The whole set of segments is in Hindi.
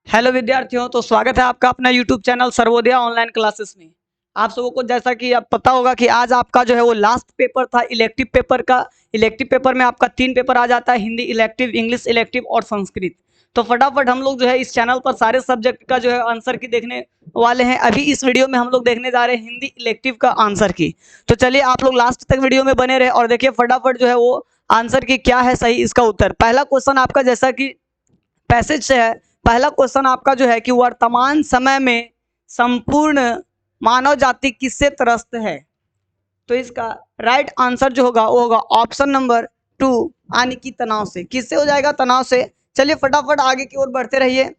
हेलो विद्यार्थियों, तो स्वागत है आपका अपना YouTube channel Sarvodaya online classes में। आप सबों को जैसा कि आप पता होगा कि आज आपका जो है वो लास्ट पेपर था इलेक्टिव पेपर का। इलेक्टिव पेपर में आपका 3 पेपर आ जाता है, हिंदी इलेक्टिव, इंग्लिश इलेक्टिव और संस्कृत। तो फटाफट हम लोग जो है इस चैनल पर सारे सब्जेक्ट का जो है आंसर की देखने वाले हैं। अभी इस वीडियो में हम लोग देखने जा रहे हैं हिंदी इलेक्टिव का आंसर की। तो चलिए आप लोग लास्ट तक वीडियो में बने रहे और देखिए फटाफट जो है वो आंसर की क्या है सही इसका उत्तर। पहला क्वेश्चन आपका जैसा कि पैसेज से है। पहला क्वेश्चन आपका जो है कि वर्तमान समय में संपूर्ण मानव जाति किससे त्रस्त है। तो इसका राइट आंसर जो होगा वो होगा ऑप्शन नंबर 2 यानी कि तनाव से। किससे हो जाएगा? तनाव से। चलिए फटाफट आगे की ओर बढ़ते रहिए,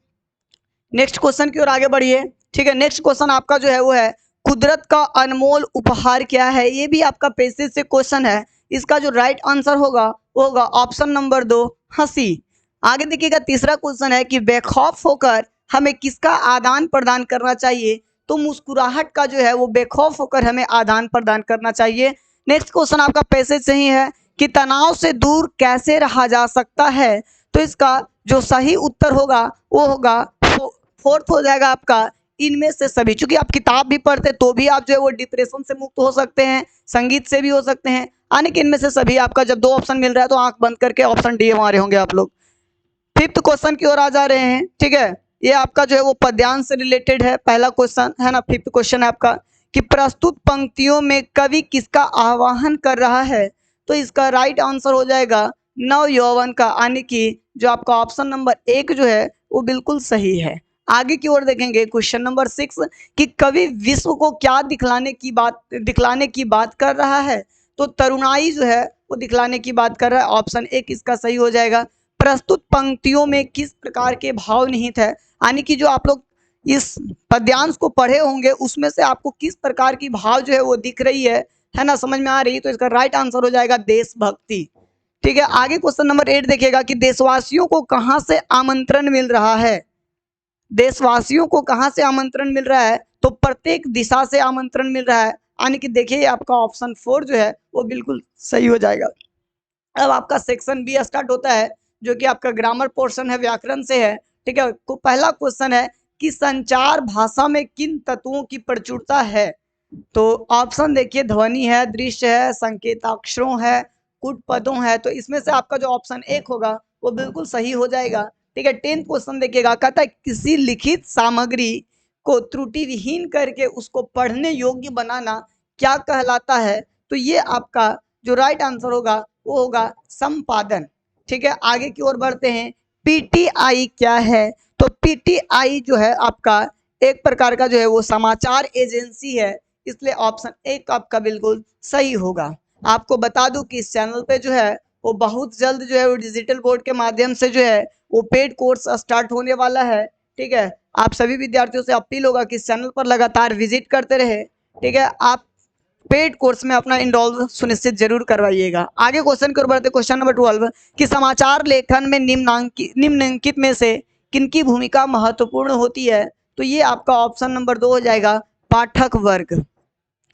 नेक्स्ट क्वेश्चन की ओर आगे बढ़िए। ठीक है, नेक्स्ट क्वेश्चन आपका जो है वो है कुदरत का अनमोल उपहार क्या है। ये भी आपका पैसेज से क्वेश्चन है। इसका जो राइट आंसर होगा वो होगा ऑप्शन नंबर 2 हंसी। आगे देखिएगा, तीसरा क्वेश्चन है कि बेखौफ होकर हमें किसका आदान प्रदान करना चाहिए। तो मुस्कुराहट का जो है वो बेखौफ होकर हमें आदान प्रदान करना चाहिए। नेक्स्ट क्वेश्चन आपका पैसेज से ही है कि तनाव से दूर कैसे रहा जा सकता है। तो इसका जो सही उत्तर होगा वो होगा फोर्थ हो जाएगा आपका इनमें से सभी। चूंकि आप किताब भी पढ़ते तो भी आप जो है वो डिप्रेशन से मुक्त हो सकते हैं, संगीत से भी हो सकते हैं, यानी कि इनमें से सभी। आपका जब 2 ऑप्शन मिल रहा है तो आंख बंद करके ऑप्शन डी मारे होंगे आप लोग। फिफ्थ क्वेश्चन की ओर आ जा रहे हैं। ठीक है, ये आपका जो है वो पद्यांश से रिलेटेड है। पहला क्वेश्चन है ना, फिफ्थ क्वेश्चन है आपका कि प्रस्तुत पंक्तियों में कवि किसका आह्वान कर रहा है। तो इसका राइट आंसर हो जाएगा नव यौवन का, यानी कि जो आपका ऑप्शन नंबर 1 जो है वो बिल्कुल सही है। आगे की ओर देखेंगे क्वेश्चन नंबर 6 कि कवि विश्व को क्या दिखलाने की बात कर रहा है। तो तरुणाई जो है वो दिखलाने की बात कर रहा है। ऑप्शन 1 इसका सही हो जाएगा। प्रस्तुत पंक्तियों में किस प्रकार के भाव निहित है, यानी कि जो आप लोग इस पद्यांश को पढ़े होंगे उसमें से आपको किस प्रकार की भाव जो है वो दिख रही है ना, समझ में आ रही है। तो इसका राइट आंसर हो जाएगा देशभक्ति। ठीक है, आगे क्वेश्चन नंबर 8 देखिएगा कि देशवासियों को कहां से आमंत्रण मिल रहा है। देशवासियों को कहां से आमंत्रण मिल रहा है। तो प्रत्येक दिशा से आमंत्रण मिल रहा है, यानी कि देखिए आपका ऑप्शन 4 जो है वो बिल्कुल सही हो जाएगा। अब आपका सेक्शन बी स्टार्ट होता है जो कि आपका ग्रामर पोर्शन है, व्याकरण से है। ठीक है, तो पहला क्वेश्चन है कि संचार भाषा में किन तत्वों की प्रचुरता है। तो ऑप्शन देखिए, ध्वनि है, दृश्य है, संकेताक्षरों है, कुट पदों है। तो इसमें से आपका जो ऑप्शन 1 होगा वो बिल्कुल सही हो जाएगा। ठीक है, 10th क्वेश्चन देखिएगा, कहता है किसी लिखित सामग्री को त्रुटि विहीन करके उसको पढ़ने योग्य बनाना क्या कहलाता है। तो ये आपका जो राइट आंसर होगा वो होगा संपादन। ठीक है, आगे की ओर बढ़ते हैं। पीटीआई क्या है। तो पीटीआई जो है आपका एक प्रकार का जो है वो समाचार एजेंसी है, इसलिए ऑप्शन 1 आपका बिल्कुल सही होगा। आपको बता दूं कि इस चैनल पे जो है वो बहुत जल्द जो है वो डिजिटल बोर्ड के माध्यम से जो है वो पेड कोर्स स्टार्ट होने वाला है। ठीक है, आप सभी विद्यार्थियों से अपील होगा कि इस चैनल पर लगातार विजिट करते रहे। ठीक है, आप पेड कोर्स में अपना इनरोल सुनिश्चित जरूर करवाइएगा। आगे क्वेश्चन की ओर बढ़ते, क्वेश्चन नंबर 12 कि समाचार लेखन में निम्नलिखित में से किनकी भूमिका महत्वपूर्ण होती है। तो ये आपका ऑप्शन नंबर 2 हो जाएगा पाठक वर्ग।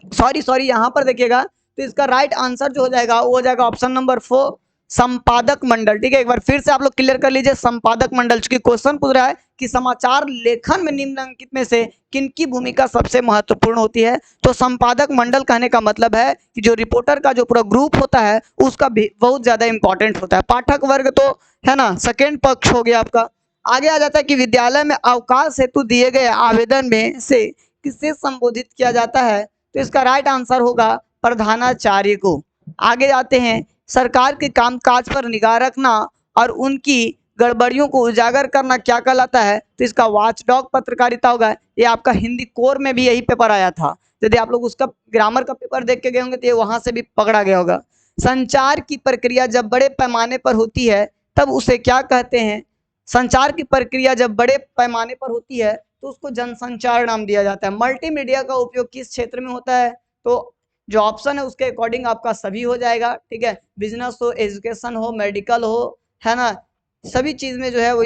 सॉरी यहाँ पर देखिएगा, तो इसका राइट आंसर जो हो जाएगा वो हो जाएगा ऑप्शन नंबर 4 संपादक मंडल। ठीक है, एक बार फिर से आप लोग क्लियर कर लीजिए, संपादक मंडल। चूंकि क्वेश्चन पूछ रहा है कि समाचार लेखन में निम्नलिखित में से किनकी भूमिका सबसे महत्वपूर्ण होती है। तो संपादक मंडल कहने का मतलब है कि जो रिपोर्टर का जो पूरा ग्रुप होता है उसका भी बहुत ज्यादा इंपॉर्टेंट होता है। पाठक वर्ग तो है ना सेकेंड पक्ष हो गया आपका। आगे आ जाता है कि विद्यालय में अवकाश हेतु दिए गए आवेदन में से किससे संबोधित किया जाता है। तो इसका राइट आंसर होगा प्रधानाचार्य को। आगे आते हैं, सरकार के कामकाज पर निगाह रखना और उनकी गड़बड़ियों को उजागर करना क्या कहलाता है। तो इसका वॉचडॉग पत्रकारिता होगा। ये आपका हिंदी कोर में भी यही पेपर आया था। यदि आप लोग उसका ग्रामर का पेपर देख के गए होंगे तो ये वहां से भी पकड़ा गया होगा। संचार की प्रक्रिया जब बड़े पैमाने पर होती है तब उसे क्या कहते हैं। संचार की प्रक्रिया जब बड़े पैमाने पर होती है तो उसको जनसंचार नाम दिया जाता है। मल्टीमीडिया का उपयोग किस क्षेत्र में होता है। तो जो ऑप्शन है उसके अकॉर्डिंग आपका सभी हो जाएगा। ठीक है, बिजनेस हो, एजुकेशन हो, मेडिकल हो, है ना, सभी चीज में जो है वो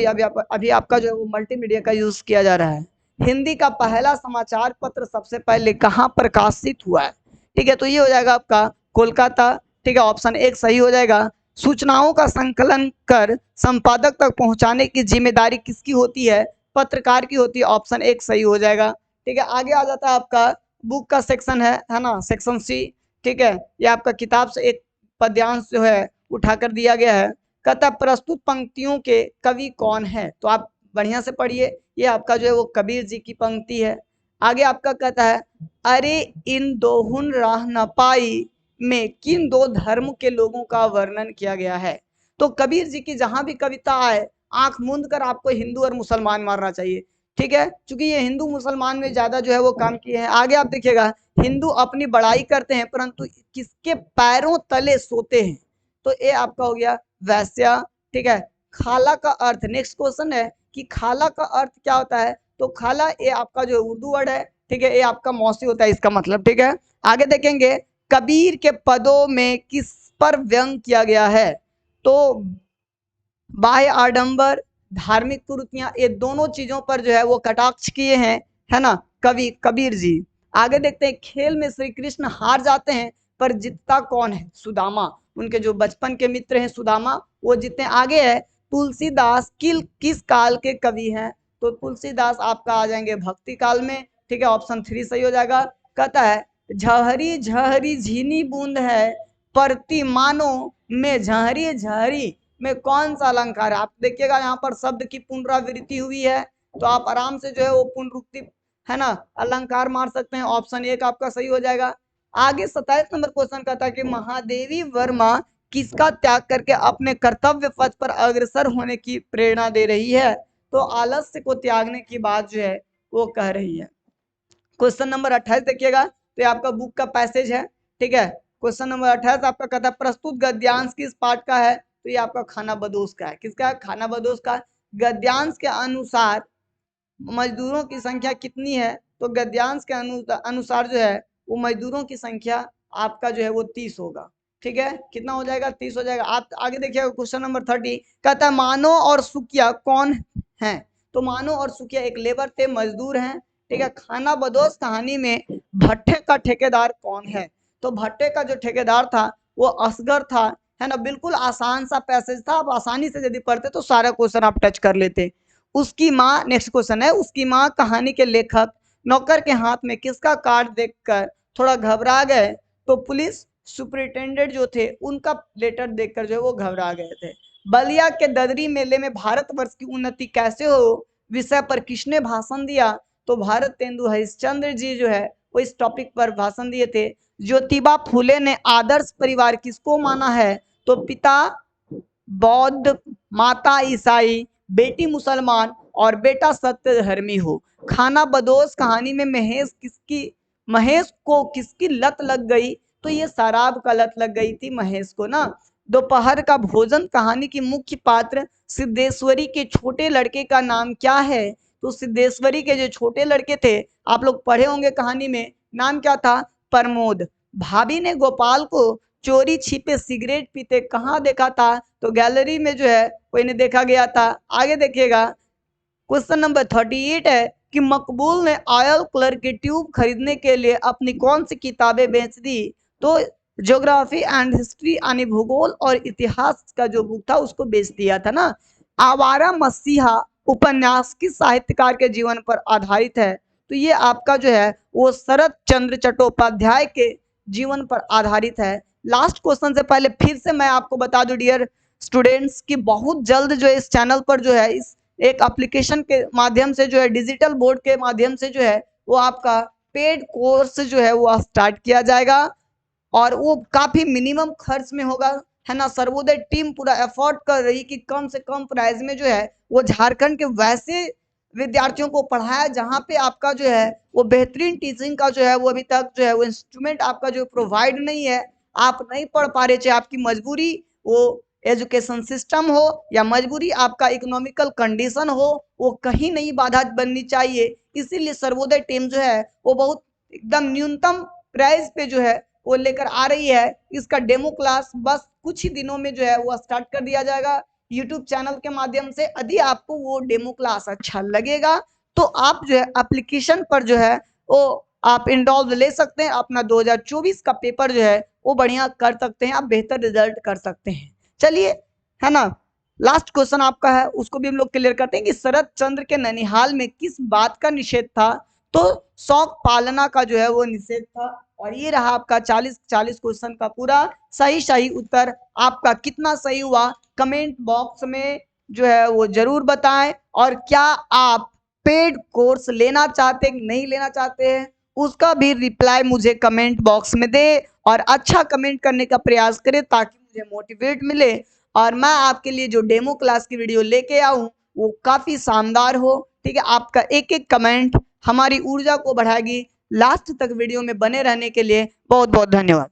अभी आपका जो है वो मल्टीमीडिया का यूज किया जा रहा है। हिंदी का पहला समाचार पत्र सबसे पहले कहाँ प्रकाशित हुआ है। ठीक है, तो ये हो जाएगा आपका कोलकाता। ठीक है, ऑप्शन 1 सही हो जाएगा। सूचनाओं का संकलन कर संपादक तक पहुंचाने की जिम्मेदारी किसकी होती है। पत्रकार की होती है, ऑप्शन 1 सही हो जाएगा। ठीक है, आगे आ जाता है आपका बुक का सेक्शन है ना, सेक्शन सी। ठीक है, ये आपका किताब से एक पद्यांश जो है उठाकर दिया गया है। कहता प्रस्तुत पंक्तियों के कवि कौन है, तो आप बढ़िया से पढ़िए, ये आपका जो है वो कबीर जी की पंक्ति है। आगे आपका कहता है अरे इन दोहुन राह न पाई में किन दो धर्म के लोगों का वर्णन किया गया है। तो कबीर जी की जहां भी कविता आए आंख मूंद कर आपको हिंदू और मुसलमान मारना चाहिए। ठीक है, क्योंकि ये हिंदू मुसलमान में ज्यादा जो है वो काम किए हैं। आगे आप देखिएगा, हिंदू अपनी बड़ाई करते हैं परंतु किसके पैरों तले सोते हैं, तो ये आपका हो गया वैश्या। ठीक है, खाला का अर्थ, नेक्स्ट क्वेश्चन है कि खाला का अर्थ क्या होता है, तो खाला ये आपका जो उर्दू वर्ड है। ठीक है, ये आपका मौसी होता है इसका मतलब। ठीक है, आगे देखेंगे कबीर के पदों में किस पर व्यंग किया गया है, तो बाह्य आडंबर, धार्मिक कुरीतियां, ये दोनों चीजों पर जो है वो कटाक्ष किए हैं, है ना, कबीर जी। आगे देखते हैं खेल में श्री कृष्ण हार जाते हैं पर जीतता कौन है, सुदामा। उनके जो बचपन के मित्र हैं सुदामा, वो जीतते हैं। आगे है तुलसीदास किस काल के कवि हैं, तो तुलसीदास आपका आ जाएंगे भक्ति काल में। ठीक है, ऑप्शन 3 सही हो जाएगा। कहता है झहरी झहरी झीनी बूंद है परती मानो में झहरी झहरी में कौन सा अलंकार है। आप देखिएगा यहाँ पर शब्द की पुनरावृत्ति हुई है, तो आप आराम से जो है वो पुनरुक्ति, है ना, अलंकार मार सकते हैं। ऑप्शन 1 आपका सही हो जाएगा। आगे 27 नंबर क्वेश्चन कहता है कि महादेवी वर्मा किसका त्याग करके अपने कर्तव्य पथ पर अग्रसर होने की प्रेरणा दे रही है, तो आलस्य को त्यागने की बात जो है वो कह रही है। क्वेश्चन नंबर 28 देखिएगा, तो ये आपका बुक का पैसेज है। ठीक है, क्वेश्चन नंबर 28 आपका कहता है प्रस्तुत गद्यांश किस पाठ का है, तो ये आपका खाना बदोश का है। किसका, खाना बदोश का। गद्यांश के अनुसार मजदूरों की संख्या कितनी है, तो गद्यांश के अनुसार जो है वो मजदूरों की संख्या आपका जो है वो 30 होगा। ठीक है, कितना हो जाएगा, 30 हो जाएगा। आप आगे देखिएगा क्वेश्चन नंबर 30 कहता है मानो और सुकिया कौन है, तो मानो और सुकिया एक लेबर थे, मजदूर हैं। ठीक है, खाना बदोश कहानी में भट्टे का ठेकेदार कौन है, तो भट्टे का जो ठेकेदार था वो असगर था, है ना। बिल्कुल आसान सा पैसेज था, आप आसानी से यदि पढ़ते तो सारा क्वेश्चन आप टच कर लेते। उसकी माँ, नेक्स्ट क्वेश्चन है, उसकी माँ कहानी के लेखक नौकर के हाथ में किसका कार्ड देखकर थोड़ा घबरा गए, तो पुलिस सुपरिटेंडेंट जो थे उनका लेटर देखकर जो है वो घबरा गए थे। बलिया के ददरी मेले में भारतवर्ष की उन्नति कैसे हो विषय पर किसने भाषण दिया, तो भारत तेंदु हरिश्चंद्र जी जो है वो इस टॉपिक पर भाषण दिए थे। ज्योतिबा फूले ने आदर्श परिवार किसको माना है, तो पिता बौद्ध, माता ईसाई, बेटी मुसलमान और बेटा सत्यधर्मी हो। खाना बदोश कहानी में महेश को किसकी लत लग गई, तो ये शराब का लत लग गई थी महेश को ना। दोपहर का भोजन कहानी की मुख्य पात्र सिद्धेश्वरी के छोटे लड़के का नाम क्या है, तो सिद्धेश्वरी के जो छोटे लड़के थे आप लोग पढ़े होंगे कहानी में, नाम क्या था, प्रमोद। भाभी ने गोपाल को चोरी छिपे सिगरेट पीते कहाँ देखा था, तो गैलरी में जो है वो इन्हें देखा गया था। आगे देखिएगा क्वेश्चन नंबर 38 है कि मकबूल ने ऑयल कलर की ट्यूब खरीदने के लिए अपनी कौन सी किताबें बेच दी, तो ज्योग्राफी एंड हिस्ट्री यानी भूगोल और इतिहास का जो बुक था उसको बेच दिया था ना। आवारा मसीहा उपन्यास किस साहित्यकार के जीवन पर आधारित है, तो ये आपका जो है वो शरद चंद्र चट्टोपाध्याय के जीवन पर आधारित है। लास्ट क्वेश्चन से पहले फिर से मैं आपको बता दूं डियर स्टूडेंट्स कि बहुत जल्द जो है इस चैनल पर जो है इस एक एप्लीकेशन के माध्यम से जो है डिजिटल बोर्ड के माध्यम से जो है वो आपका पेड कोर्स जो है वो स्टार्ट किया जाएगा और वो काफी मिनिमम खर्च में होगा, है ना। सर्वोदय टीम पूरा एफर्ट कर रही कि कम से कम प्राइस में जो है वो झारखंड के वैसे विद्यार्थियों को पढ़ाया जहाँ पे आपका जो है वो बेहतरीन टीचिंग का जो है वो अभी तक जो है वो इंस्ट्रूमेंट आपका जो प्रोवाइड नहीं है, आप नहीं पढ़ पा रहे, चाहे आपकी मजबूरी वो एजुकेशन सिस्टम हो या मजबूरी आपका इकोनॉमिकल कंडीशन हो, वो कहीं नहीं बाधा बननी चाहिए। इसीलिए सर्वोदय टीम जो है वो बहुत एकदम न्यूनतम प्राइस पे जो है वो लेकर आ रही है। इसका डेमो क्लास बस कुछ ही दिनों में जो है वो स्टार्ट कर दिया जाएगा यूट्यूब चैनल के माध्यम से। यदि आपको वो डेमो क्लास अच्छा लगेगा तो आप जो है एप्लीकेशन पर जो है वो आप इंडॉल्व ले सकते हैं, अपना 2024 का पेपर जो है वो बढ़िया कर सकते हैं, आप बेहतर रिजल्ट कर सकते हैं। चलिए, है ना, लास्ट क्वेश्चन आपका है, उसको भी हम लोग क्लियर करते हैं कि शरद चंद्र के ननिहाल में किस बात का निषेध था। तो शौक पालना का जो है वो निषेध था। और ये रहा आपका 40 क्वेश्चन का पूरा सही उत्तर। आपका कितना सही हुआ कमेंट बॉक्स में जो है वो जरूर बताएं। और क्या आप पेड कोर्स लेना चाहते हैं नहीं लेना चाहते हैं, उसका भी रिप्लाई मुझे कमेंट बॉक्स में दे। और अच्छा कमेंट करने का प्रयास करें ताकि मुझे मोटिवेट मिले और मैं आपके लिए जो डेमो क्लास की वीडियो लेके आऊं वो काफी शानदार हो। ठीक है, आपका एक एक कमेंट हमारी ऊर्जा को बढ़ाएगी। लास्ट तक वीडियो में बने रहने के लिए बहुत बहुत धन्यवाद।